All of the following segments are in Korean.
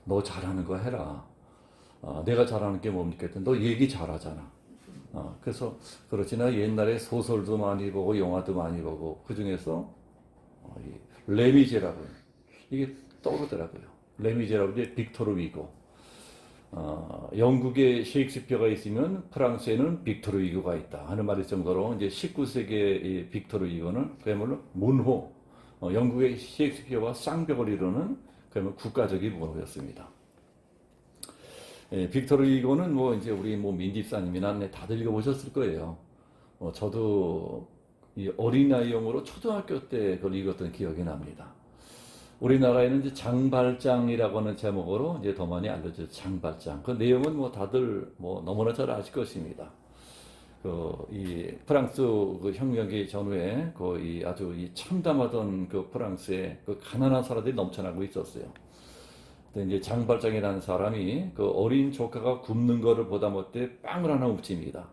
너 잘하는 거 해라. 내가 잘하는 게 뭡니까? 너 얘기 잘하잖아. 그래서 그렇지 나 옛날에 소설도 많이 보고 영화도 많이 보고 그 중에서 레미제라블 이게 떠오르더라고요. 레미제라블이 빅토르 위고. 영국에 셰익스피어가 있으면 프랑스에는 빅토르 위고가 있다 하는 말일 정도로 이제 19세기의 빅토르 위고는 그야말로 문호, 영국의 셰익스피어와 쌍벽을 이루는 그야말로 국가적인 문호였습니다. 빅토르 위고는 뭐 이제 우리 뭐 민집사님이나 다들 읽어보셨을 거예요. 저도 이 어린아이용으로 초등학교 때 그걸 읽었던 기억이 납니다. 우리나라에는 이제 장발장이라고 하는 제목으로 이제 더 많이 알려져 장발장. 그 내용은 뭐 다들 뭐 너무나 잘 아실 것입니다. 이 프랑스 그 혁명기 전후에 이 아주 이 참담하던 그 프랑스에 그 가난한 사람들이 넘쳐나고 있었어요. 근데 이제 장발장이라는 사람이 그 어린 조카가 굶는 거를 보다 못해 빵을 하나 훔칩니다.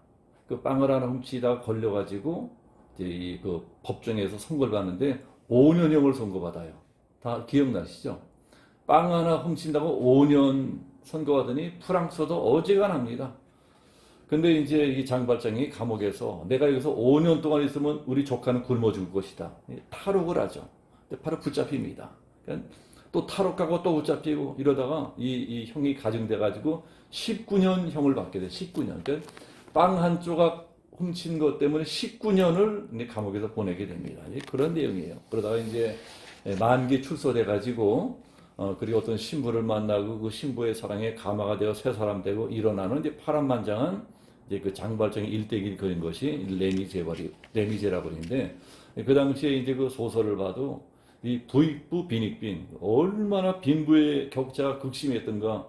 그 빵을 하나 훔치다 걸려가지고 이제 그 법정에서 선고를 받는데 5년형을 선고받아요. 다 기억나시죠? 빵 하나 훔친다고 5년 선고하더니 프랑스도 어지간합니다. 근데 이제 이 장발장이 감옥에서 내가 여기서 5년 동안 있으면 우리 조카는 굶어 죽을 것이다. 탈옥을 하죠. 바로 붙잡힙니다. 그러니까 또 탈옥하고 또 붙잡히고 이러다가 이 형이 가중돼가지고 19년 형을 받게 돼. 19년. 그러니까 빵 한 조각 훔친 것 때문에 19년을 감옥에서 보내게 됩니다. 그런 내용이에요. 그러다가 이제 만기 출소돼가지고 그리고 어떤 신부를 만나고 그 신부의 사랑에 감화가 되어 새 사람 되고 일어나는 이제 파란만장한 이제 그 장발장의 일대기를 그린 것이 레미제라블인데 그 당시에 이제 그 소설을 봐도 이 부익부 빈익빈 얼마나 빈부의 격차가 극심했던가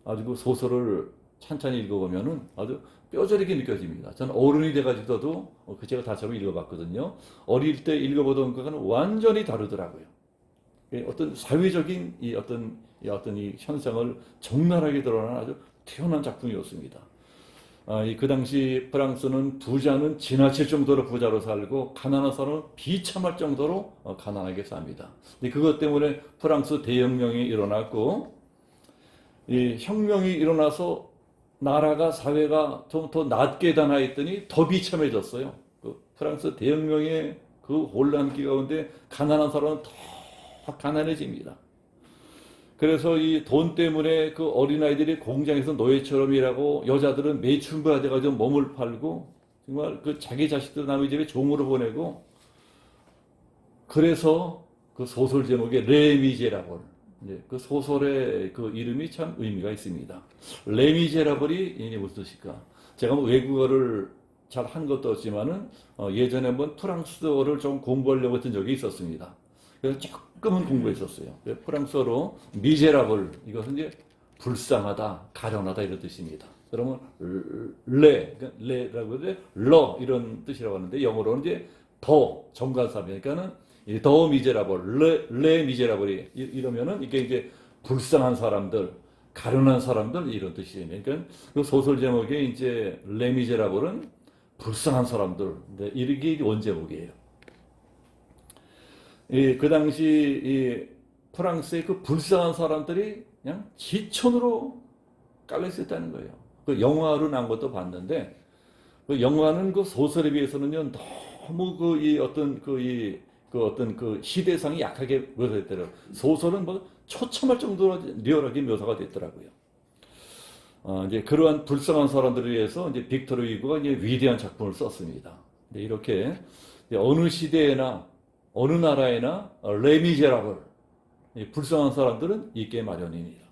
아주 그 소설을 찬찬히 읽어보면은 아주 뼈저리게 느껴집니다. 저는 어른이 돼가지고도 그 제가 다시 한번 읽어봤거든요. 어릴 때 읽어보던 거는 완전히 다르더라고요. 어떤 사회적인 이 어떤 이 현상을 적나라하게 드러나는 아주 뛰어난 작품이었습니다. 그 당시 프랑스는 부자는 지나칠 정도로 부자로 살고 가난한 사람은 비참할 정도로 가난하게 삽니다. 그것 때문에 프랑스 대혁명이 일어났고 이 혁명이 일어나서 나라가 사회가 좀 더 낮게 단화했더니 더 비참해졌어요. 그 프랑스 대혁명의 그 혼란기 가운데 가난한 사람은 더 가난해집니다. 그래서 이 돈 때문에 그 어린아이들이 공장에서 노예처럼 일하고 여자들은 매춘부가 돼가지고 몸을 팔고 정말 그 자기 자식들 남의 집에 종으로 보내고 그래서 그 소설 제목이 레미제라블. 그 소설의 그 이름이 참 의미가 있습니다. 레미제라블이 무슨 뜻일까? 제가 뭐 외국어를 잘 한 것도 없지만은 예전에 한번 프랑스어를 좀 공부하려고 했던 적이 있었습니다. 그래서 조금은 공부했었어요. 프랑스어로 미제라블 이것은 이제 불쌍하다, 가련하다 이런 뜻입니다. 그러면 레라고 해도 러 이런 뜻이라고 하는데 영어로는 이제 더 정관사입니다. 그러니까는 더 미제라블, 레 미제라블이 이러면은 이게 이제 불쌍한 사람들, 가련한 사람들 이런 뜻이에요. 그러니까 그 소설 제목이 이제 레 미제라블은 불쌍한 사람들, 이게 원제목이에요. 그 당시 프랑스의 그 불쌍한 사람들이 그냥 지천으로 깔려 있었다는 거예요. 그 영화로 난 것도 봤는데 그 영화는 그 소설에 비해서는요 너무 어떤 그 시대상이 약하게 묘사됐더라고요. 소설은 뭐 처참할 정도로 리얼하게 묘사가 됐더라고요. 이제 그러한 불쌍한 사람들을 위해서 이제 빅토르 위고가 이제 위대한 작품을 썼습니다. 이렇게 어느 시대에나 어느 나라에나 레미제라블 불쌍한 사람들은 있게 마련입니다.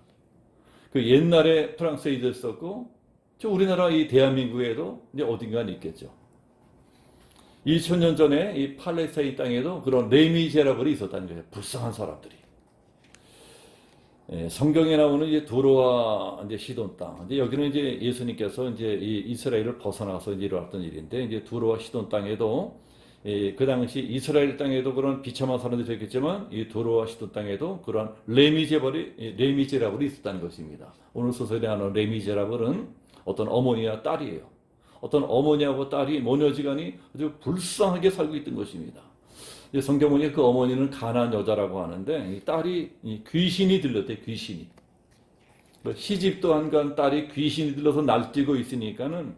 그 옛날에 프랑스에 있었고 우리나라 이 대한민국에도 이제 어딘가는 있겠죠. 2000년 전에 이 팔레스타인 땅에도 그런 레미제라블이 있었다는 거예요. 불쌍한 사람들이. 성경에 나오는 이제 두로와 이제 시돈 땅. 이제 여기는 이제 예수님께서 이제 이 이스라엘을 벗어나서 이제 일어났던 일인데 이제 두로와 시돈 땅에도 그 당시 이스라엘 땅에도 그런 비참한 사람들이 있겠지만 이 두로와 시돈 땅에도 그런 레미제라블이 있었다는 것입니다. 오늘 소설에 나오는 레미제라블은 어떤 어머니와 딸이에요. 어떤 어머니하고 딸이 모녀지간이 아주 불쌍하게 살고 있던 것입니다. 성경에 그 어머니는 가난한 여자라고 하는데 이 딸이 귀신이 들렸대. 귀신이. 뭐 시집도 안 간 딸이 귀신이 들러서 날뛰고 있으니까는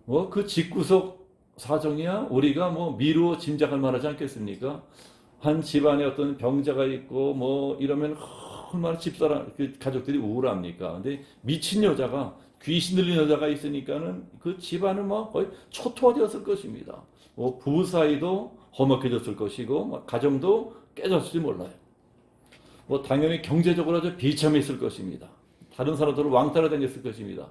뭐 그 집구석 사정이야 우리가 뭐 미루어 짐작할 만하지 않겠습니까? 한 집안에 어떤 병자가 있고 뭐 이러면 얼마나 집사람 그 가족들이 우울합니까? 근데 미친 여자가 귀신 들린 여자가 있으니까는 그 집안은 뭐 거의 초토화되었을 것입니다. 뭐 부부 사이도 험악해졌을 것이고 뭐 가정도 깨졌을지 몰라요. 뭐 당연히 경제적으로 아주 비참했을 것입니다. 다른 사람들은 왕따라 다녔을 것입니다.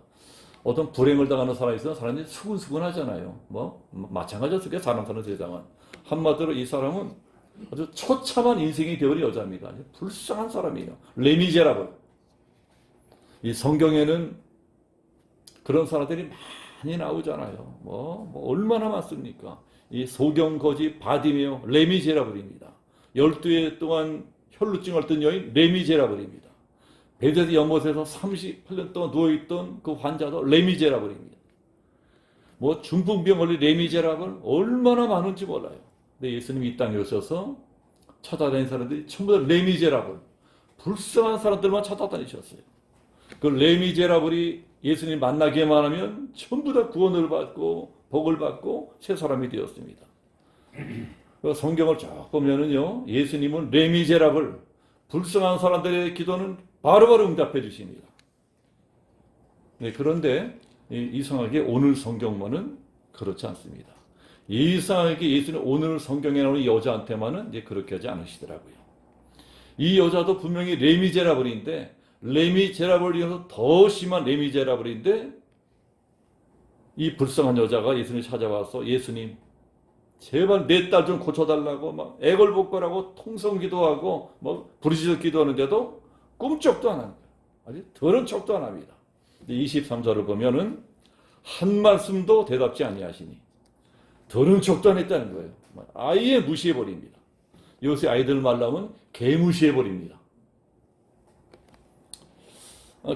어떤 불행을 당하는 사람이 있으면 사람들이 수근수근하잖아요. 뭐 마찬가지였을 거예요. 사람 사는 세상은. 한마디로 이 사람은 아주 처참한 인생이 되어버린 여자입니다. 불쌍한 사람이에요. 레미제라블. 이 성경에는 그런 사람들이 많이 나오잖아요. 뭐 얼마나 많습니까? 이 소경 거지 바디메오 레미제라블입니다. 12해 동안 혈루증 앓던 여인 레미제라블입니다. 베데스 연못에서 38년 동안 누워있던 그 환자도 레미제라블입니다. 뭐 중풍병 걸린 레미제라블 얼마나 많은지 몰라요. 근데 예수님이 이 땅에 오셔서 찾아다니는 사람들이 전부 다 레미제라블, 불쌍한 사람들만 찾아다니셨어요. 그 레미제라블이 예수님 만나기만 하면 전부 다 구원을 받고 복을 받고 새 사람이 되었습니다. 성경을 쭉 보면은요, 예수님은 레미제라블, 불쌍한 사람들의 기도는 바로바로 응답해 주십니다. 네, 그런데 이상하게 오늘 성경만은 그렇지 않습니다. 이상하게 예수는 오늘 성경에 나오는 여자한테만은 이제 그렇게 하지 않으시더라고요. 이 여자도 분명히 레미제라블인데 레미제라블이어서 더 심한 레미제라블인데 이 불쌍한 여자가 예수님을 찾아와서 예수님 제발 내 딸 좀 고쳐달라고 막 애걸복걸하고 통성기도하고 뭐 부르짖어 기도하는데도 꿈쩍도 안 합니다. 아주 더러운 척도 안 합니다. 23절을 보면은 한 말씀도 대답지 아니하시니 더러운 척도 안 했다는 거예요. 아예 무시해버립니다. 요새 아이들 말로는 개무시해버립니다.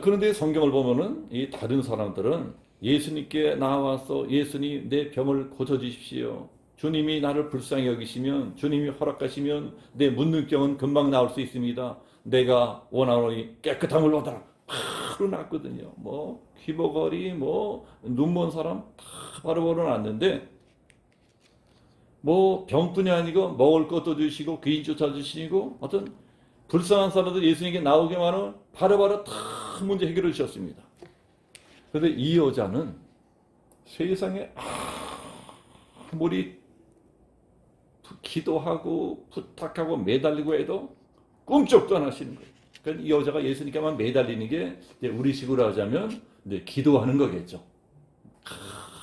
그런데 성경을 보면은 이 다른 사람들은 예수님께 나와서 예수님 내 병을 고쳐주십시오. 주님이 나를 불쌍히 여기시면 주님이 허락하시면 내 묻는 병은 금방 나올 수 있습니다. 내가 원하노니 깨끗한 걸 받아라. 바로 낫거든요. 뭐 귀머거리 뭐 눈먼 사람 다 바로바로 낫는데 뭐 병뿐이 아니고 먹을 것도 주시고 귀인 쫓아주시고 어떤 불쌍한 사람들 예수님께 나오기만 하면 바로바로 다 문제 해결해 주셨습니다. 그런데 이 여자는 세상에 아무리 기도하고 부탁하고 매달리고 해도 꿈쩍도 안 하시는 거예요. 그러니까 이 여자가 예수님께만 매달리는 게 우리식으로 하자면 이제 기도하는 거겠죠.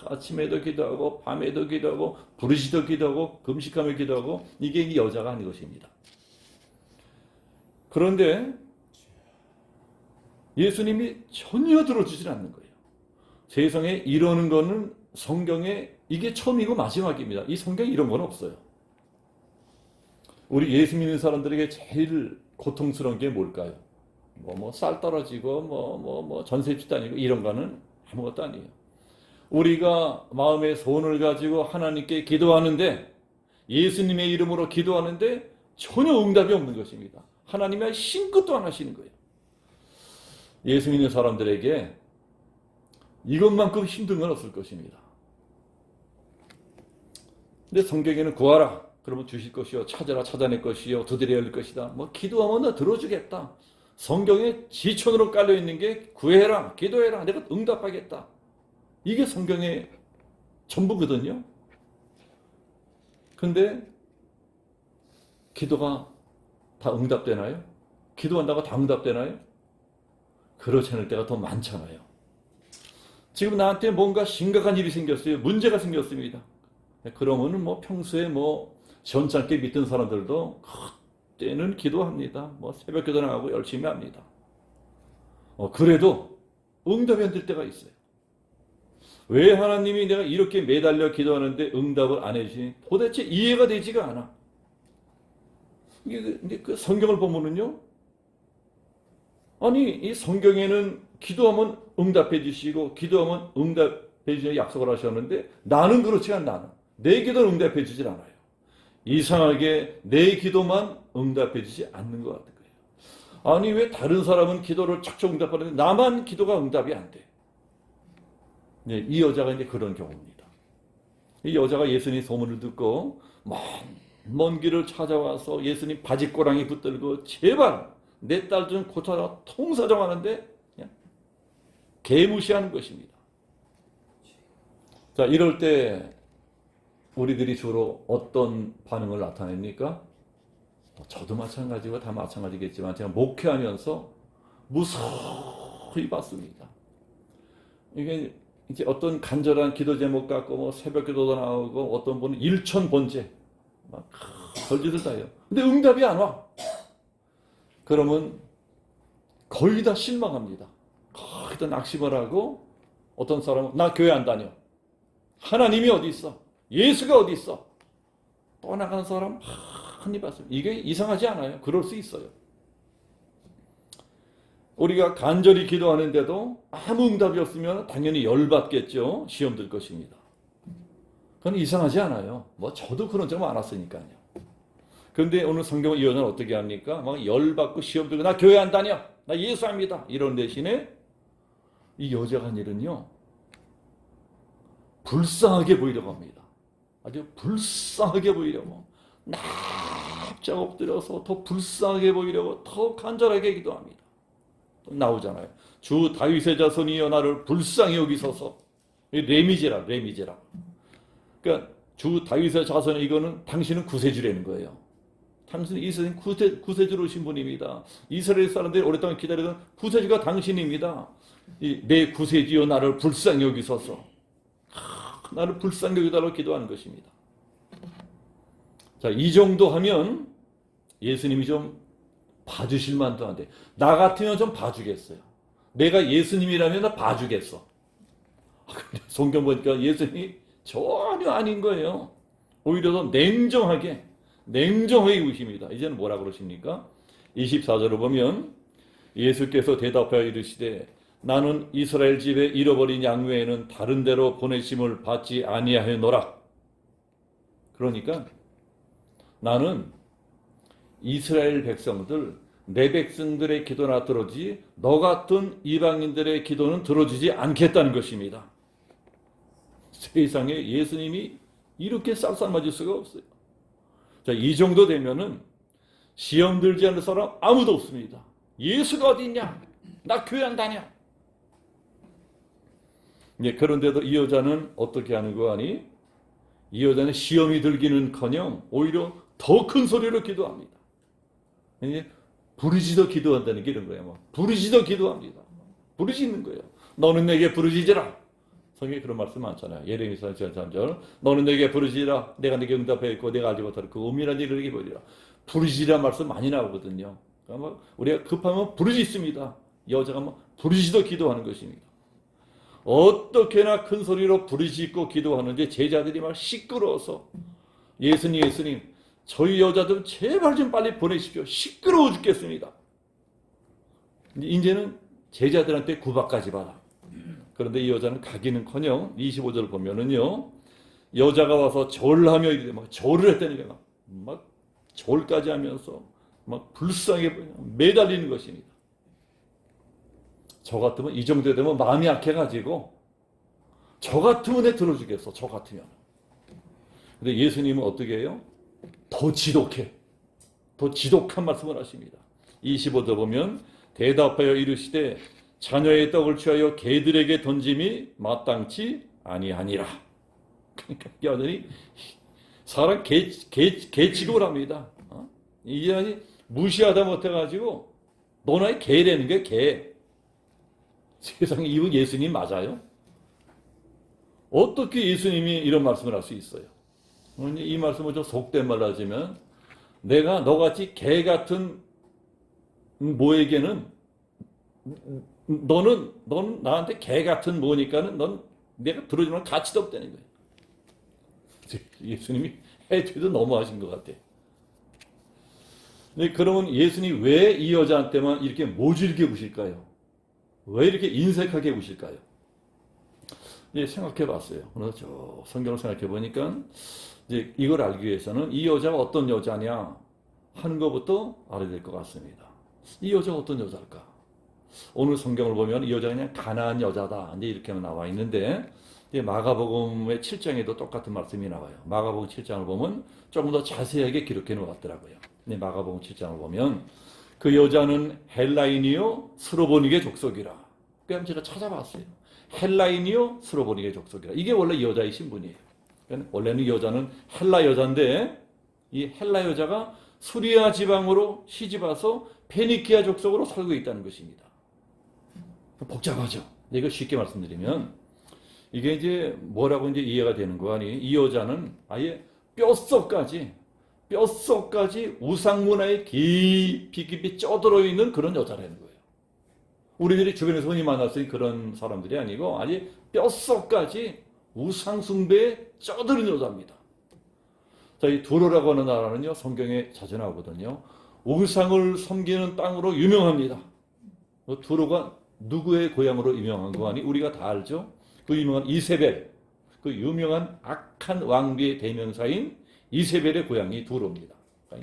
아침에도 기도하고 밤에도 기도하고 부르짖어 기도하고 금식하며 기도하고 이게 이 여자가 하는 것입니다. 그런데 예수님이 전혀 들어주질 않는 거예요. 세상에 이러는 거는 성경에 이게 처음이고 마지막입니다. 이 성경에 이런 건 없어요. 우리 예수 믿는 사람들에게 제일 고통스러운 게 뭘까요? 쌀 떨어지고 전세집 다니고 이런 거는 아무것도 아니에요. 우리가 마음의 소원을 가지고 하나님께 기도하는데 예수님의 이름으로 기도하는데 전혀 응답이 없는 것입니다. 하나님이 싱긋도 안 하시는 거예요. 예수 믿는 사람들에게 이것만큼 힘든 건 없을 것입니다. 근데 성경에는 구하라. 그러면 주실 것이요. 찾아라. 찾아낼 것이요. 두드려 열릴 것이다. 뭐 기도하면 나 들어주겠다. 성경에 지천으로 깔려있는 게 구해라. 기도해라. 내가 응답하겠다. 이게 성경의 전부거든요. 근데 기도가 다 응답되나요? 기도한다고 다 응답되나요? 그렇지 않을 때가 더 많잖아요. 지금 나한테 뭔가 심각한 일이 생겼어요. 문제가 생겼습니다. 그러면은 평소에 전찮게 믿던 사람들도 그때는 기도합니다. 새벽 기도 나가고 열심히 합니다. 그래도 응답이 안 될 때가 있어요. 왜 하나님이 내가 이렇게 매달려 기도하는데 응답을 안 해주시니 도대체 이해가 되지가 않아. 근데 그 성경을 보면은요. 아니 이 성경에는 기도하면 응답해 주시고 기도하면 응답해 주시는 약속을 하셨는데 나는 그렇지 않아. 나는. 내 기도는 응답해 주질 않아요. 이상하게 내 기도만 응답해 주지 않는 것 같은 거예요. 아니 왜 다른 사람은 기도를 착착 응답하는데 나만 기도가 응답이 안 돼? 네, 이 여자가 이제 그런 경우입니다. 이 여자가 예수님 소문을 듣고 먼 길을 찾아와서 예수님 바지꼬랑이 붙들고 제발 내 딸 좀 고쳐라 통사정하는데 그냥 개무시하는 것입니다. 자, 이럴 때 우리들이 주로 어떤 반응을 나타냅니까? 저도 마찬가지고 다 마찬가지겠지만 제가 목회하면서 무서이 봤습니다. 이게 이제 어떤 간절한 기도 제목 갖고 뭐 새벽 기도도 나오고 어떤 분은 일천번제 막 별짓을 다 해요. 근데 응답이 안 와. 그러면 거의 다 실망합니다. 거의 다 낙심을 하고 어떤 사람은 나 교회 안 다녀. 하나님이 어디 있어? 예수가 어디 있어? 떠나간 사람 많이 봤습니다. 이게 이상하지 않아요. 그럴 수 있어요. 우리가 간절히 기도하는데도 아무 응답이 없으면 당연히 열받겠죠. 시험 들 것입니다. 그건 이상하지 않아요. 뭐 저도 그런 적 많았으니까요. 그런데 오늘 성경은 이 여자는 어떻게 합니까? 막 열받고 시험 들고 나 교회 안 다녀. 나 예수 합니다. 이런 대신에 이 여자가 한 일은요. 불쌍하게 보이려고 합니다. 아주 불쌍하게 보이려고. 납작 엎드려서 더 불쌍하게 보이려고 더 간절하게 기도합니다. 또 나오잖아요. 주 다윗의 자손이여 나를 불쌍히 여기소서. 레미제라. 그러니까 주 다윗의 자손 이거는 당신은 구세주라는 거예요. 당신은 이스라엘 구세주로 오신 분입니다. 이스라엘 사람들이 오랫동안 기다리던 구세주가 당신입니다. 내 구세주여 나를 불쌍히 여기소서. 나를 불쌍히 여기달라고 기도하는 것입니다. 자, 이 정도 하면 예수님이 좀 봐주실 만도 한데 나 같으면 좀 봐주겠어요. 내가 예수님이라면 나 봐주겠어. 근데 성경 보니까 예수님이 전혀 아닌 거예요. 오히려 더 냉정하게 우십니다. 이제는 뭐라 그러십니까? 24절을 보면 예수께서 대답하여 이르시되 나는 이스라엘 집에 잃어버린 양 외에는 다른 데로 보내심을 받지 아니하였노라. 그러니까 나는 이스라엘 백성들 내 백성들의 기도나 들어주지 너 같은 이방인들의 기도는 들어주지 않겠다는 것입니다. 세상에 예수님이 이렇게 쌀쌀맞을 수가 없어요. 자, 이 정도 되면은 시험 들지 않는 사람 아무도 없습니다. 예수가 어디 있냐? 나 교회 안 다녀. 예, 그런데도 이 여자는 어떻게 하는 거 아니? 이 여자는 시험이 들기는커녕 오히려 더 큰 소리로 기도합니다. 부르짖어 기도한다는 게 이런 거예요. 부르짖어 기도합니다. 부르짖는 거예요. 너는 내게 부르짖으라. 성경에 그런 말씀 많잖아요. 예레미야 3절 너는 내게 부르짖으라. 내가 내게 응답해 있고 내가 알지 못할 그 은밀한 일을 내게 보이리라. 부르짖으라는 말씀 많이 나오거든요. 그러니까 우리가 급하면 부르짖습니다. 여자가 부르짖어 기도하는 것입니다. 어떻게나 큰 소리로 부르짖고 기도하는데 제자들이 막 시끄러워서 예수님 저희 여자들 제발 좀 빨리 보내십시오. 시끄러워 죽겠습니다. 이제는 제자들한테 구박까지 받아. 그런데 이 여자는 가기는커녕 25절 보면은요. 여자가 와서 절하며 이르되 막 절을 했다니까 막 절까지 하면서 막 불쌍해 매달리는 것입니다. 저 같으면 이 정도 되면 마음이 약해가지고 저 같으면 내 들어주겠어. 저 같으면. 근데 예수님은 어떻게 해요? 더 지독한 말씀을 하십니다. 25절 보면 대답하여 이르시되 자녀의 떡을 취하여 개들에게 던짐이 마땅치 아니하니라. 그러니까 여전히 사람 개 취급을 합니다. 이게 무시하다 못해가지고 너나의 개라는 게 개. 세상에 이거 예수님 맞아요? 어떻게 예수님이 이런 말씀을 할 수 있어요? 이 말씀을 좀 속된 말로 하자면 내가 너같이 개 같은 모에게는 너는 나한테 개 같은 모니까는 넌 내가 들어주면 가치도 없다는 거예요. 예수님이 해도 너무하신 것 같아. 네, 그러면 예수님이 왜 이 여자한테만 이렇게 모질게 보실까요? 왜 이렇게 인색하게 보실까요? 예, 생각해 봤어요. 오늘 저 성경을 생각해 보니까 이제 이걸 알기 위해서는 이 여자가 어떤 여자냐 하는 것부터 알아야 될 것 같습니다. 이 여자가 어떤 여자일까? 오늘 성경을 보면 이 여자가 그냥 가난한 여자다. 이제 이렇게만 나와 있는데, 이제 마가복음의 7장에도 똑같은 말씀이 나와요. 마가복음 7장을 보면 조금 더 자세하게 기록해 놓았더라고요. 근데 마가복음 7장을 보면 그 여자는 헬라인이요 스로보니게 족속이라. 그럼 제가 찾아봤어요. 헬라인이요 스로보니게 족속이라. 이게 원래 이 여자의 신분이에요. 그러니까 원래는 이 여자는 헬라 여자인데 이 헬라 여자가 수리아 지방으로 시집와서 페니키아 족속으로 살고 있다는 것입니다. 복잡하죠. 이거 쉽게 말씀드리면 이게 이제 뭐라고 이제 이해가 되는 거 아니? 이 여자는 아예 뼛속까지 우상 문화에 깊이 쪄들어 있는 그런 여자라는 거예요. 우리들이 주변에서 흔히 만날 수 있는 그런 사람들이 아니고 아예 뼛속까지 우상 숭배에 쪄드는 여자입니다. 자, 이 두로라고 하는 나라는요, 성경에 자주 나오거든요. 우상을 섬기는 땅으로 유명합니다. 두로가 누구의 고향으로 유명한 거 아니? 우리가 다 알죠? 그 유명한 이세벨, 그 유명한 악한 왕비의 대명사인 이세벨의 고향이 두로입니다.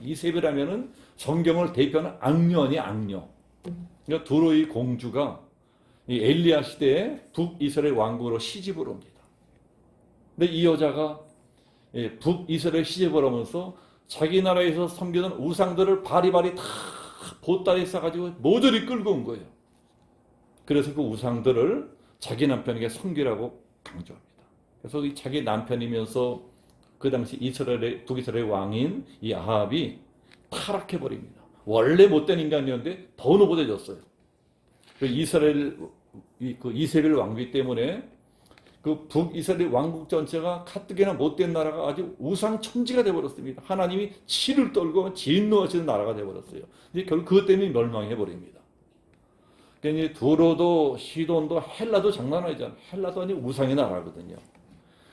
이세벨 하면은 성경을 대표하는 악녀 아니 악녀. 그러니까 두로의 공주가 이 엘리야 시대에 북이스라엘 왕국으로 시집을 옵니다. 근데 이 여자가 북이스라엘 시집을 오면서 자기 나라에서 섬기던 우상들을 바리바리 다 보따리에 싸가지고 모조리 끌고 온 거예요. 그래서 그 우상들을 자기 남편에게 섬기라고 강조합니다. 그래서 이 자기 남편이면서 그 당시 북이스라엘 왕인 이 아합이 타락해 버립니다. 원래 못된 인간이었는데 더 노고돼졌어요. 그 이세벨 왕비 때문에 그 북이스라엘 왕국 전체가 가뜩이나 못된 나라가 아주 우상 천지가 되어버렸습니다. 하나님이 치를 떨고 진노하시는 나라가 되어버렸어요. 이제 결국 그것 때문에 멸망해 버립니다. 그러니까 두로도 시돈도 헬라도 장난 아니잖아요. 헬라도 아니 우상의 나라거든요.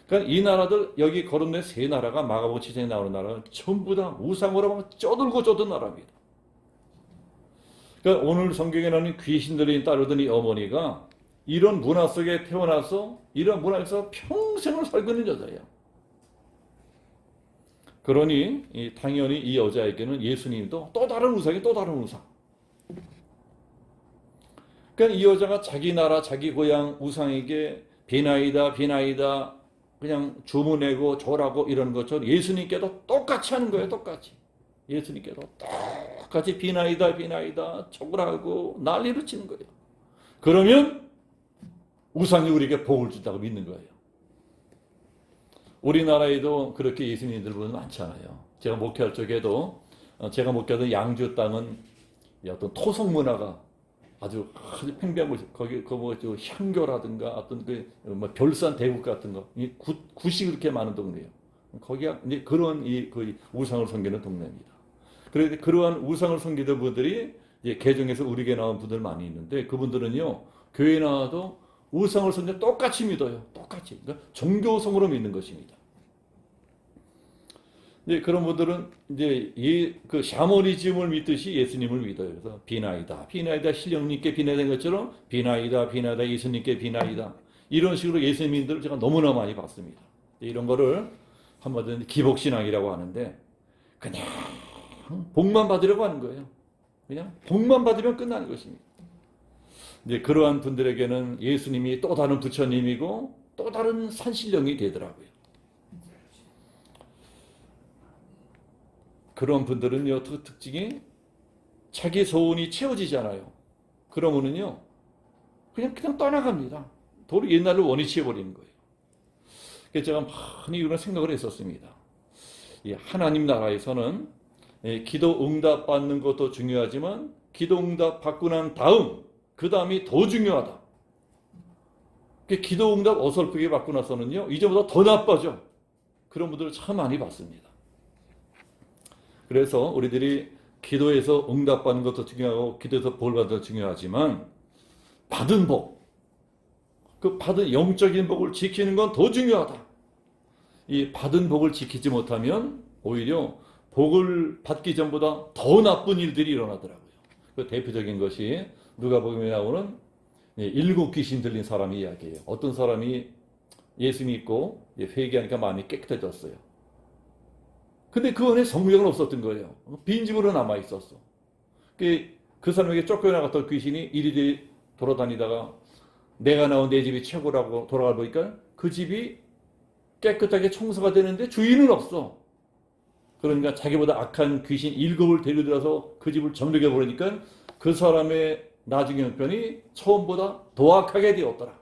그러니까 이 나라들 여기 거론된 세 나라가 마가복음 7장에 나오는 나라는 전부 다 우상으로 막 쪄든 나라입니다. 그러니까 오늘 성경에 나오는 귀신들이 따르던 이 어머니가 이런 문화 속에 태어나서 이런 문화에서 평생을 살고 있는 여자예요. 그러니 당연히 이 여자에게는 예수님도 또 다른 우상이 또 다른 우상. 그러니까 이 여자가 자기 나라 자기 고향 우상에게 비나이다 그냥 주문하고 절하고 이런 것처럼 예수님께도 똑같이 하는 거예요. 똑같이. 예수님께도 똑같이 비나이다 절하고 난리를 치는 거예요. 그러면 우상이 우리에게 복을 준다고 믿는 거예요. 우리나라에도 그렇게 예수님들 보면 많잖아요. 제가 목회할 적에도 제가 목회하던 양주 땅은 어떤 토속 문화가 아주 팽배한 곳이 거기 향교라든가 어떤 별산 대국 같은 거 굿이 그렇게 많은 동네예요. 거기가 이제 그런 그 우상을 섬기는 동네입니다. 그런데 그러한 우상을 섬기던 분들이 이제 개정에서 우리 교회 나온 분들 많이 있는데 그분들은요 교회 나와도 우상을 섬겨 똑같이 믿어요. 똑같이. 그러니까 종교성으로 믿는 것입니다. 이제 그런 분들은 이제 그 샤머니즘을 믿듯이 예수님을 믿어요. 그래서 비나이다 신령님께 비나이된 것처럼 비나이다 예수님께 비나이다 이런 식으로 예수님들을 제가 너무나 많이 봤습니다. 이런 거를 한마디로 기복신앙이라고 하는데 그냥 복만 받으려고 하는 거예요. 그냥 복만 받으면 끝나는 것입니다. 이제 그러한 분들에게는 예수님이 또 다른 부처님이고 또 다른 산신령이 되더라고요. 그런 분들은요, 특징이 자기 소원이 채워지잖아요. 그러면은요, 그냥 떠나갑니다. 도로 옛날을 원위치해 버리는 거예요. 그래서 제가 많이 이런 생각을 했었습니다. 하나님 나라에서는 기도 응답 받는 것도 중요하지만 기도 응답 받고 난 다음 그 다음이 더 중요하다. 기도 응답 어설프게 받고 나서는요, 이제보다 더 나빠져. 그런 분들을 참 많이 봤습니다. 그래서 우리들이 기도에서 응답받는 것도 중요하고 기도에서 볼 받는 것도 중요하지만 받은 복, 그 받은 영적인 복을 지키는 건 더 중요하다. 이 받은 복을 지키지 못하면 오히려 복을 받기 전보다 더 나쁜 일들이 일어나더라고요. 그 대표적인 것이 누가복음에 나오는 7 귀신 들린 사람의 이야기예요. 어떤 사람이 예수 믿고 회개하니까 마음이 깨끗해졌어요. 근데 그 안에 성령은 없었던 거예요. 빈집으로 남아 있었어. 그 그 사람에게 쫓겨나갔던 귀신이 이리저리 돌아다니다가 내가 나온 내 집이 최고라고 돌아가 보니까 그 집이 깨끗하게 청소가 되는데 주인은 없어. 그러니까 자기보다 악한 귀신 7을 데려들어서 그 집을 정력해 버리니까 그 사람의 나중의 형편이 처음보다 더 악하게 되었더라.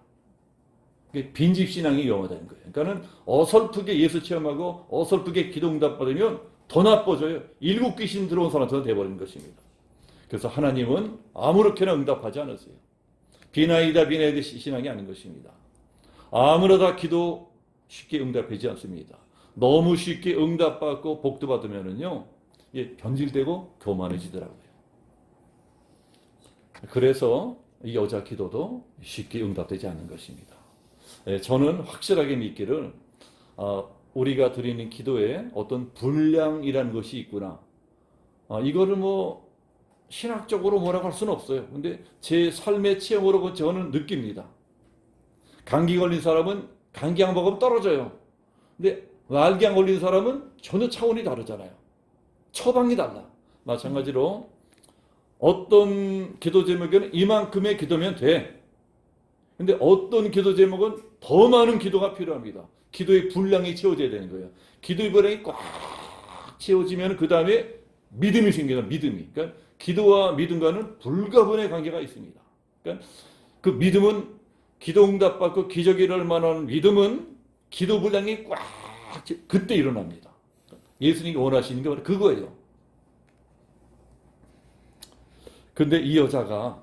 빈집 신앙이 위험하다는 거예요. 그러니까는 어설프게 예수 체험하고 어설프게 기도 응답 받으면 더 나빠져요. 7 귀신 들어온 사람처럼 돼버리는 것입니다. 그래서 하나님은 아무렇게나 응답하지 않으세요. 비나이다 신앙이 아닌 것입니다. 아무나 다 기도 쉽게 응답하지 않습니다. 너무 쉽게 응답받고 복도 받으면은요, 변질되고 교만해지더라고요. 그래서 이 여자 기도도 쉽게 응답되지 않는 것입니다. 저는 확실하게 믿기를 우리가 드리는 기도에 어떤 분량이라는 것이 있구나. 이거를 뭐 신학적으로 뭐라고 할 수는 없어요. 근데 제 삶의 체험으로 저는 느낍니다. 감기 걸린 사람은 감기약 먹으면 떨어져요. 근데 말기약 걸린 사람은 전혀 차원이 다르잖아요. 처방이 달라. 마찬가지로 어떤 기도 제목에는 이만큼의 기도면 돼. 근데 어떤 기도 제목은 더 많은 기도가 필요합니다. 기도의 분량이 채워져야 되는 거예요. 기도의 분량이 꽉 채워지면 그 다음에 믿음이 생겨요. 믿음이. 그러니까 기도와 믿음과는 불가분의 관계가 있습니다. 그러니까 그 믿음은 기도 응답받고 기적이 일어날 만한 믿음은 기도 분량이 꽉 그때 일어납니다. 예수님이 원하시는 게 바로 그거예요. 근데 이 여자가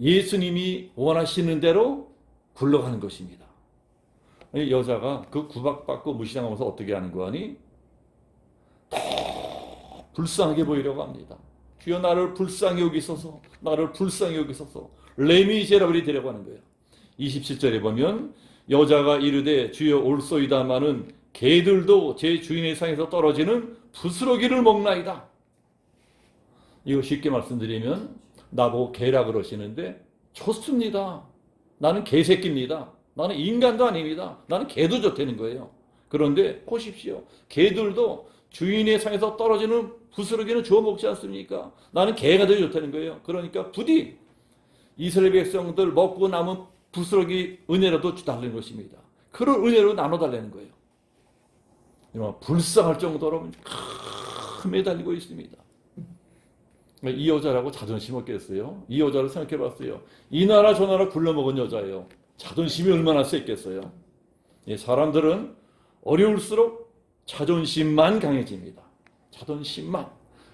예수님이 원하시는 대로 굴러가는 것입니다. 이 여자가 그 구박받고 무시당하면서 어떻게 하는 거 아니? 더 불쌍하게 보이려고 합니다. 주여 나를 불쌍히 여기소서, 나를 불쌍히 여기소서. 레미제라블이 되려고 하는 거예요. 27절에 보면 여자가 이르되 주여 올소이다마는 개들도 제 주인의 상에서 떨어지는 부스러기를 먹나이다. 이거 쉽게 말씀드리면 나보고 개라 그러시는데 좋습니다. 나는 개새끼입니다. 나는 인간도 아닙니다. 나는 개도 좋다는 거예요. 그런데 보십시오. 개들도 주인의 상에서 떨어지는 부스러기는 주워 먹지 않습니까? 나는 개가 더 좋다는 거예요. 그러니까 부디 이스라엘 백성들 먹고 남은 부스러기 은혜라도 달라는 것입니다. 그런 은혜로 나눠달라는 거예요. 불쌍할 정도로 매달리고 있습니다. 이 여자라고 자존심 없겠어요? 이 여자를 생각해 봤어요. 이 나라 저 나라 굴러먹은 여자예요. 자존심이 얼마나 셌겠어요? 사람들은 어려울수록 자존심만 강해집니다. 자존심만.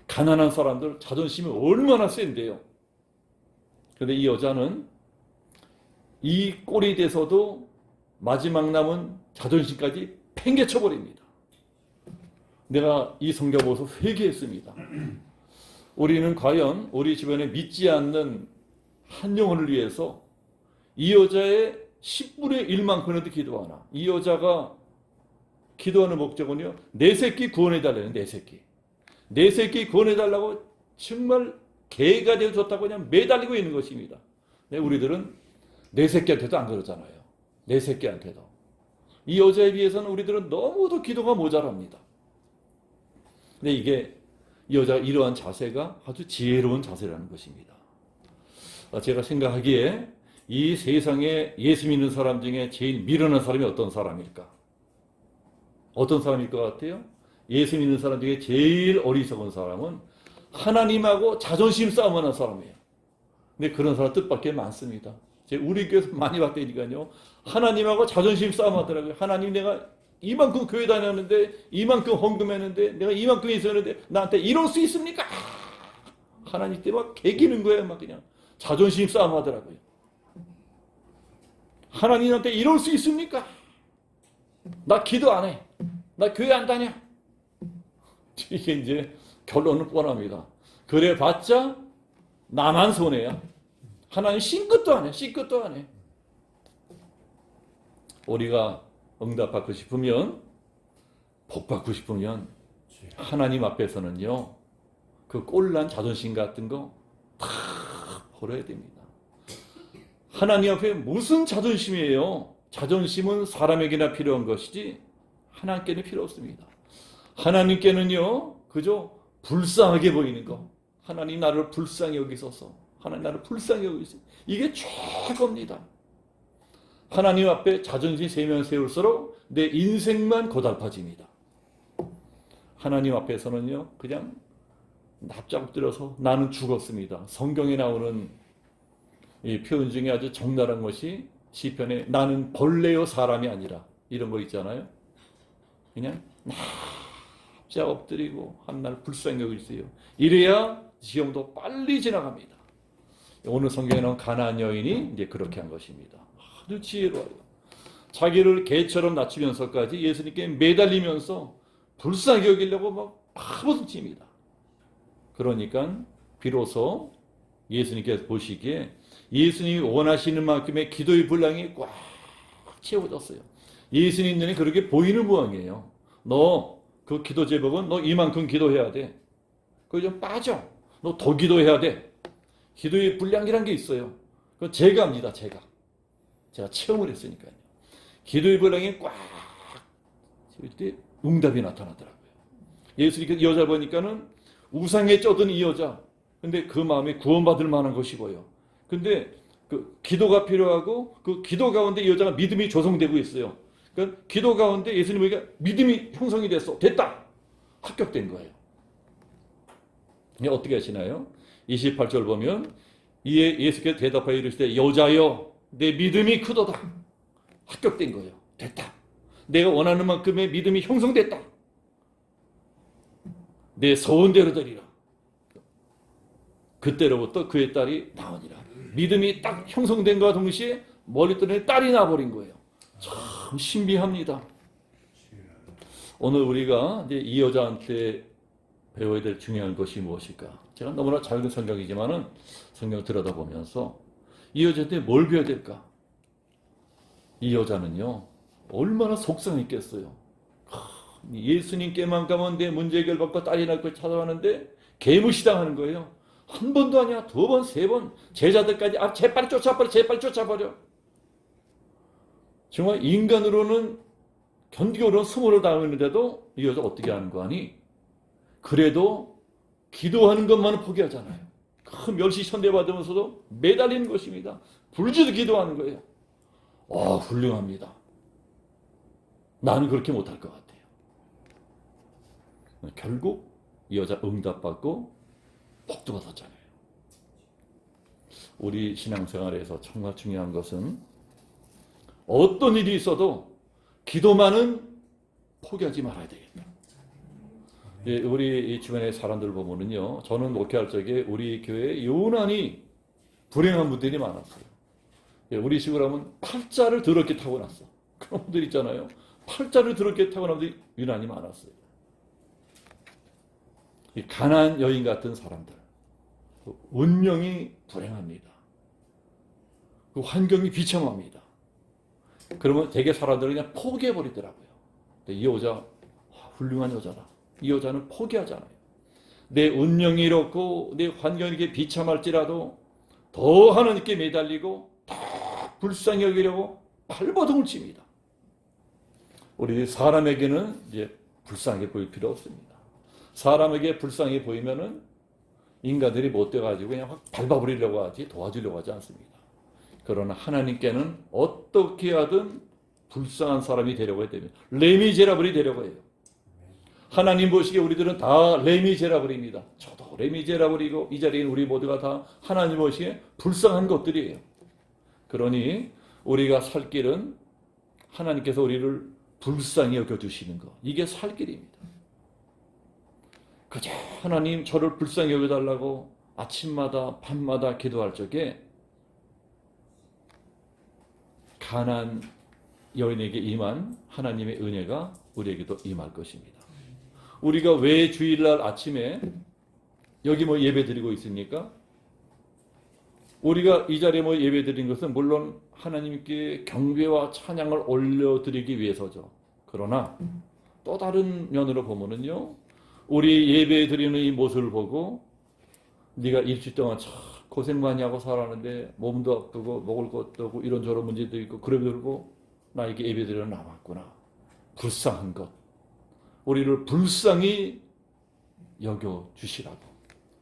가난한 사람들 자존심이 얼마나 센데요. 그런데 이 여자는 이 꼴이 돼서도 마지막 남은 자존심까지 팽개쳐버립니다. 내가 이 성경 보고서 회개했습니다. 우리는 과연 우리 주변에 믿지 않는 한 영혼을 위해서 이 여자의 10분의 1만큼이라도 기도하나? 이 여자가 기도하는 목적은요, 내 새끼 구원해달라는, 내 새끼. 내 새끼 구원해달라고 정말 개가 되어줬다고 그냥 매달리고 있는 것입니다. 우리들은 내 새끼한테도 안 그러잖아요. 내 새끼한테도. 이 여자에 비해서는 우리들은 너무도 기도가 모자랍니다. 근데 이게 이 여자가 이러한 자세가 아주 지혜로운 자세라는 것입니다. 제가 생각하기에 이 세상에 예수 믿는 사람 중에 제일 미련한 사람이 어떤 사람일까? 어떤 사람일 것 같아요? 예수 믿는 사람 중에 제일 어리석은 사람은 하나님하고 자존심 싸움하는 사람이에요. 근데 그런 사람 뜻밖의 많습니다. 우리 교회에서 많이 봤다니까요. 하나님하고 자존심 싸움하더라고요. 하나님, 내가 이만큼 교회 다녔는데, 이만큼 헌금했는데, 내가 이만큼 있었는데 나한테 이럴 수 있습니까? 하나님 때 막 개기는 거예요. 막 그냥 자존심 싸움하더라고요. 하나님한테 이럴 수 있습니까? 나 기도 안 해. 나 교회 안 다녀. 이게 이제 결론은 뻔합니다. 그래 봤자 나만 손해야. 하나님 싱긋도 안 해. 싱긋도 안 해. 우리가 응답받고 싶으면, 복받고 싶으면 하나님 앞에서는요, 그 꼴난 자존심 같은 거 다 버려야 됩니다. 하나님 앞에 무슨 자존심이에요? 자존심은 사람에게나 필요한 것이지 하나님께는 필요 없습니다. 하나님께는요, 그저 불쌍하게 보이는 거, 하나님 나를 불쌍히 여기소서. 하나님 나를 불쌍히 여기소서. 이게 최고입니다. 하나님 앞에 자존심 세면 세울수록 내 인생만 고달파집니다. 하나님 앞에서는요, 그냥 납작 엎드려서 나는 죽었습니다. 성경에 나오는 이 표현 중에 아주 적나라한 것이 시편에 나는 벌레요 사람이 아니라 이런 거 있잖아요. 그냥 납작 엎드리고 하나님을 불쌍히 여기세요. 이래야 지형도 빨리 지나갑니다. 오늘 성경에 나온 가나안 여인이 이제 그렇게 한 것입니다. 아주 지혜로워요. 자기를 개처럼 낮추면서까지 예수님께 매달리면서 불쌍히 여기려고 막 파고듭니다. 그러니까 비로소 예수님께서 보시기에 예수님이 원하시는 만큼의 기도의 분량이 꽉 채워졌어요. 예수님 눈에 그렇게 보이는 모양이에요. 너 그 기도 제목은 너 이만큼 기도해야 돼. 그거 좀 빠져. 너 더 기도해야 돼. 기도의 분량이란 게 있어요. 그건 제가 합니다. 제가 체험을 했으니까요. 기도의 분량이 꽉 채울 때 응답이 나타나더라고요. 예수님께서 이 여자 보니까는 우상에 쩌든 이 여자. 근데 그 마음이 구원받을 만한 것이고요. 근데 그 기도가 필요하고 그 기도 가운데 이 여자가 믿음이 조성되고 있어요. 그러니까 기도 가운데 예수님에게 믿음이 형성이 됐다. 합격된 거예요. 어떻게 하시나요? 28절 보면 이에 예수께서 대답하여 이르시되 여자여 내 믿음이 크도다. 합격된 거예요. 됐다. 내가 원하는 만큼의 믿음이 형성됐다. 내 소원대로 되리라. 그때로부터 그의 딸이 나오니라. 믿음이 딱 형성된 것과 동시에 멀리 떠는 딸이 나버린 거예요. 참 신비합니다. 오늘 우리가 이제 이 여자한테 배워야 될 중요한 것이 무엇일까? 제가 너무나 작은 성경이지만은 성경을 들여다보면서 이 여자한테 뭘 배워야 될까? 이 여자는요, 얼마나 속상했겠어요. 예수님께만 가면 내 문제 해결받고 딸이 날 걸 찾아가는데 개무시당하는 거예요. 한 번도 아니야, 두 번, 세 번. 제자들까지 재빨리 쫓아버려. 정말 인간으로는 견디기 어려운 수모를 당했는데도 이 여자 어떻게 하는 거 아니? 그래도 기도하는 것만은 포기하잖아요. 큰 멸시 천대받으면서도 매달리는 것입니다. 불지도 기도하는 거예요. 훌륭합니다. 나는 그렇게 못할 것 같아요. 결국 이 여자 응답받고 복도 받았잖아요. 우리 신앙생활에서 정말 중요한 것은 어떤 일이 있어도 기도만은 포기하지 말아야 되겠다. 예, 우리 주변의 사람들 보면은요, 저는 목회할 적에 우리 교회에 유난히 불행한 분들이 많았어요. 예, 우리 식으로 하면 팔자를 더럽게 타고났어. 그런 분들 있잖아요. 팔자를 더럽게 타고난 분들이 유난히 많았어요. 이 가난한 여인 같은 사람들, 운명이 불행합니다. 그 환경이 비참합니다. 그러면 대개 사람들은 그냥 포기해버리더라고요. 근데 이 여자 훌륭한 여자다. 이 여자는 포기하잖아요. 내 운명이 이렇고 내 환경이 이렇게 비참할지라도 더 하나님께 매달리고 더 불쌍히 여기려고 발버둥을 칩니다. 우리 사람에게는 이제 불쌍하게 보일 필요 없습니다. 사람에게 불쌍히 보이면은 인간들이 못돼가지고 그냥 확 밟아버리려고 하지 도와주려고 하지 않습니다. 그러나 하나님께는 어떻게 하든 불쌍한 사람이 되려고 해야 됩니다. 레미제라블이 되려고 해요. 하나님 보시기에 우리들은 다 레미제라블입니다. 저도 레미제라블이고 이 자리에 우리 모두가 다 하나님 보시기에 불쌍한 것들이에요. 그러니 우리가 살 길은 하나님께서 우리를 불쌍히 여겨주시는 것. 이게 살 길입니다. 그저 하나님 저를 불쌍히 여겨달라고 아침마다 밤마다 기도할 적에 가난한 여인에게 임한 하나님의 은혜가 우리에게도 임할 것입니다. 우리가 왜 주일날 아침에 여기 뭐 예배 드리고 있습니까? 우리가 이 자리에 뭐 예배 드린 것은 물론 하나님께 경배와 찬양을 올려드리기 위해서죠. 그러나 또 다른 면으로 보면은요, 우리 예배 드리는 이 모습을 보고 네가 일주일 동안 참 고생 많이 하고 살았는데 몸도 아프고 먹을 것도 없고 이런저런 문제도 있고 그러고 나에게 예배 드리러 남았구나. 불쌍한 것. 우리를 불쌍히 여겨주시라고.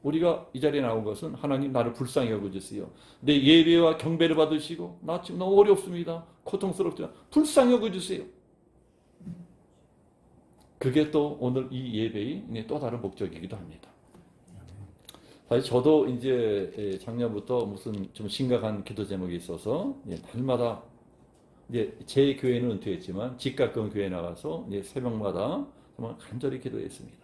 우리가 이 자리에 나온 것은 하나님 나를 불쌍히 여겨주세요. 내 예배와 경배를 받으시고 나 지금 너무 어렵습니다. 고통스럽지만 불쌍히 여겨주세요. 그게 또 오늘 이 예배의 또 다른 목적이기도 합니다. 사실 저도 이제 작년부터 무슨 좀 심각한 기도 제목이 있어서 날마다 이제 제 교회는 은퇴했지만 집가까운 교회에 나가서 이제 새벽마다 정말 간절히 기도했습니다.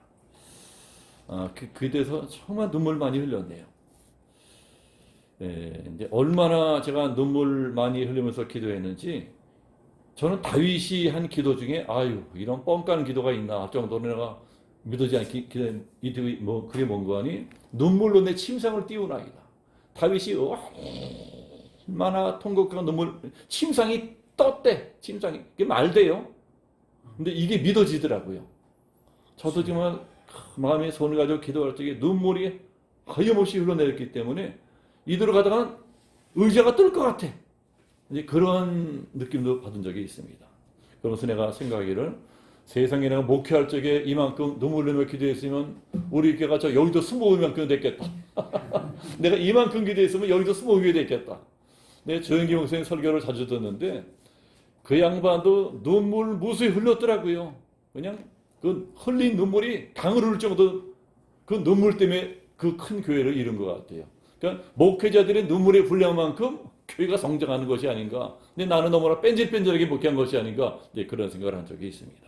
그때서 정말 눈물 많이 흘렸네요. 이제 얼마나 제가 눈물 많이 흘리면서 기도했는지 저는 다윗이 한 기도 중에 아유 이런 뻥까는 기도가 있나 할 정도로 내가 믿어지 않기 뭐 그게 뭔가 하니 눈물로 내 침상을 띄우나이다. 다윗이 얼마나 통곡과 눈물 침상이 떴대. 침상이 이게 말돼요. 근데 이게 믿어지더라고요. 저도 정말 마음에 손을 가지고 기도할 적에 눈물이 하염없이 흘러내렸기 때문에 이대로 가다가 의자가 뜰 것 같아. 이제 그런 느낌도 받은 적이 있습니다. 그러면서 내가 생각하기를 세상에 내가 목회할 적에 이만큼 눈물 흘리며 기도했으면 우리 교회가 저 여기도 20명만큼 됐겠다. 내가 이만큼 기도했으면 여기도 20개 됐겠다. 내 조영기 목사님 설교를 자주 듣는데 그 양반도 눈물 무수히 흘렸더라고요. 그냥 그 흘린 눈물이 강을 흐를 정도 그 눈물 때문에 그 큰 교회를 이룬 것 같아요. 그러니까 목회자들의 눈물의 분량만큼 교회가 성장하는 것이 아닌가. 근데 나는 너무나 뺀질뺀질하게 목회한 것이 아닌가. 네, 그런 생각을 한 적이 있습니다.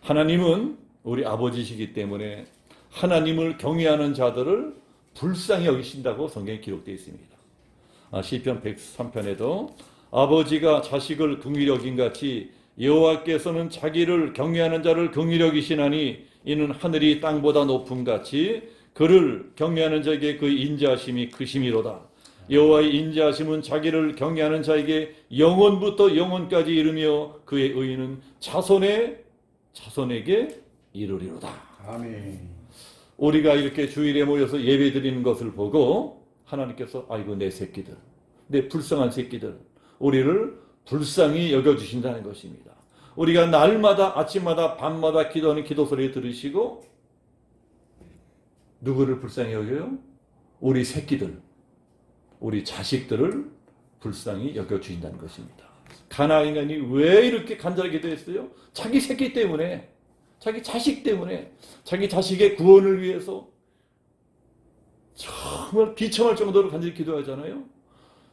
하나님은 우리 아버지시기 때문에 하나님을 경외하는 자들을 불쌍히 여기신다고 성경에 기록되어 있습니다. 시편 103편에도 아버지가 자식을 긍휼히 여긴 같이 여호와께서는 자기를 경외하는 자를 긍휼히 여기시나니 이는 하늘이 땅보다 높음 같이 그를 경외하는 자에게 그 인자하심이 크심이로다. 여호와의 인자하심은 자기를 경외하는 자에게 영원부터 영원까지 이르며 그의 의는 자손에게 이르리로다. 아멘. 우리가 이렇게 주일에 모여서 예배드리는 것을 보고 하나님께서 아이고 내 새끼들, 내 불쌍한 새끼들, 우리를 불쌍히 여겨주신다는 것입니다. 우리가 날마다 아침마다 밤마다 기도하는 기도 소리 들으시고 누구를 불쌍히 여겨요? 우리 새끼들, 우리 자식들을 불쌍히 여겨주신다는 것입니다. 가나안 인간이 왜 이렇게 간절하게 기도했어요? 자기 새끼 때문에, 자기 자식 때문에, 자기 자식의 구원을 위해서 정말 비참할 정도로 간절히 기도하잖아요.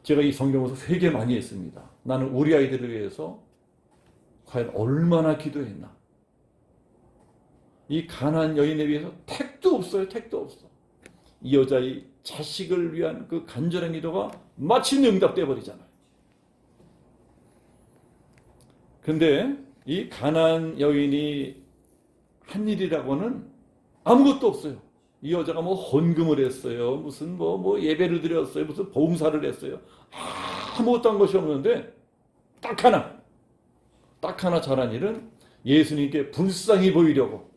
제가 이 성경에서 되게 많이 했습니다. 나는 우리 아이들을 위해서 과연 얼마나 기도했나. 이 가난한 여인에 비해서 택도 없어요. 택도 없어. 이 여자의 자식을 위한 그 간절한 기도가 마침내 응답되어 버리잖아요. 근데 이 가난한 여인이 한 일이라고는 아무것도 없어요. 이 여자가 뭐 헌금을 했어요. 무슨 뭐 예배를 드렸어요. 무슨 봉사를 했어요. 아무것도 한 것이 없는데 딱 하나 잘한 일은 예수님께 불쌍히 보이려고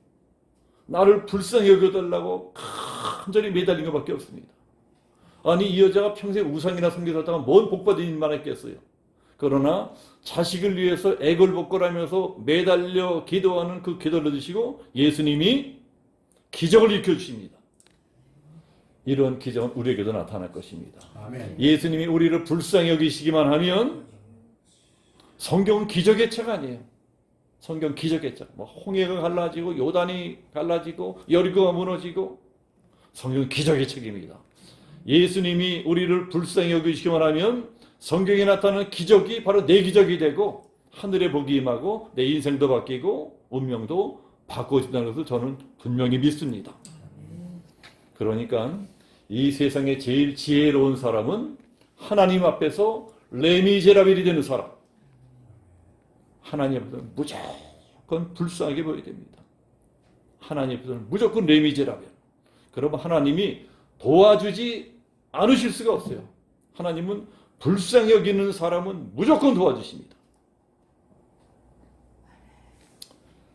나를 불쌍히 여겨달라고 간절히 매달린 것밖에 없습니다. 아니 이 여자가 평생 우상이나 섬기다가 뭔 복받은 일만 했겠어요. 그러나 자식을 위해서 애걸복걸하면서 매달려 기도하는 그 기도를 드시고 예수님이 기적을 일으켜주십니다. 이런 기적은 우리에게도 나타날 것입니다. 아멘. 예수님이 우리를 불쌍히 여기시기만 하면 성경은 기적의 책 아니에요. 성경 기적의 책. 뭐 홍해가 갈라지고 요단이 갈라지고 여리고가 무너지고 성경은 기적의 책입니다. 예수님이 우리를 불쌍히 여기시기만 하면 성경에 나타나는 기적이 바로 내 기적이 되고 하늘의 복이 임하고 내 인생도 바뀌고 운명도 바꿔진다는 것을 저는 분명히 믿습니다. 그러니까 이 세상에 제일 지혜로운 사람은 하나님 앞에서 레미제라벨이 되는 사람. 하나님 앞에서는 무조건 불쌍하게 보여야 됩니다. 하나님 앞에서는 무조건 레미제라벨. 그러면 하나님이 도와주지 않으실 수가 없어요. 하나님은 불쌍히 여기는 사람은 무조건 도와주십니다.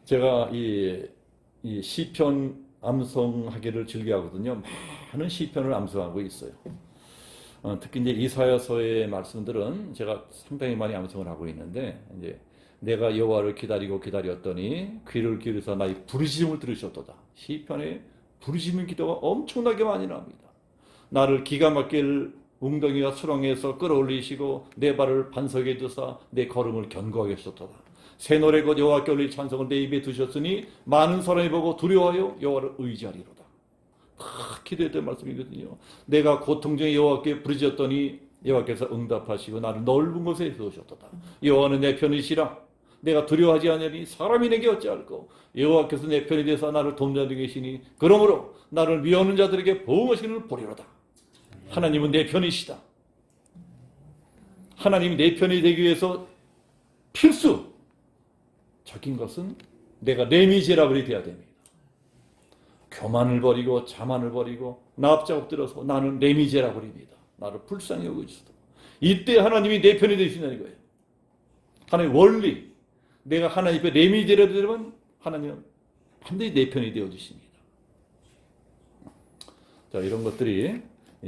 제가 이 시편 암송하기를 즐겨하거든요. 많은 시편을 암송하고 있어요. 특히 이제 이사야서의 말씀들은 제가 상당히 많이 암송을 하고 있는데 이제 내가 여호와를 기다리고 기다렸더니 귀를 기울여서 나의 부르짖음을 들으셨도다. 시편의 부르짖는 기도가 엄청나게 많이 납니다. 나를 기가 막힐 웅덩이와 수렁에서 끌어올리시고 내 발을 반석에 두사 내 걸음을 견고하게 하셨도다. 새 노래 곧 여호와께 올릴 찬송을 내 입에 두셨으니 많은 사람이 보고 두려워하여 여호와를 의지하리로다. 다 기도했던 말씀이거든요. 내가 고통 중에 여호와께 부르짖었더니 여호와께서 응답하시고 나를 넓은 곳에 세우셨도다. 여호와는 내 편이시라. 내가 두려워하지 않으니 사람이 내게 어찌할꼬. 여호와께서 내 편이 되사 나를 돕는 계시니 그러므로 나를 미워하는 자들에게 보응하시는 보리로다. 하나님은 내 편이시다. 하나님이 내 편이 되기 위해서 필수 적인 것은 내가 레미제라블이 되어야 됩니다. 교만을 버리고 자만을 버리고 나 앞자 엎드려서 나는 레미제라블입니다. 나를 불쌍히 여기시다. 이때 하나님이 내 편이 되신다는 거예요. 하나님 원리 내가 하나님 앞에 레미제라블이 되면 하나님은 반드시 내 편이 되어주십니다. 자, 이런 것들이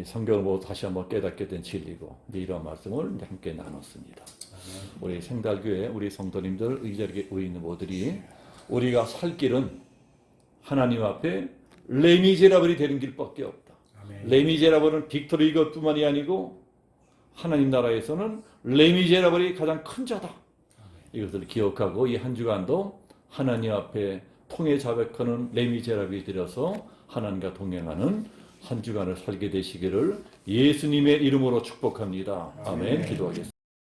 성경을 보고 다시 한번 깨닫게 된 진리고 이런 말씀을 함께 나눴습니다. 우리 생달교회 우리 성도님들 이 자리에 있는 모두들이 우리가 살 길은 하나님 앞에 레미제라블이 되는 길밖에 없다. 레미제라블은 빅토리 이것뿐만이 아니고 하나님 나라에서는 레미제라블이 가장 큰 자다. 이것을 기억하고 이 한 주간도 하나님 앞에 통해 자백하는 레미제라블이 되어서 하나님과 동행하는 한 주간을 살게 되시기를 예수님의 이름으로 축복합니다. 아멘. 기도하겠습니다.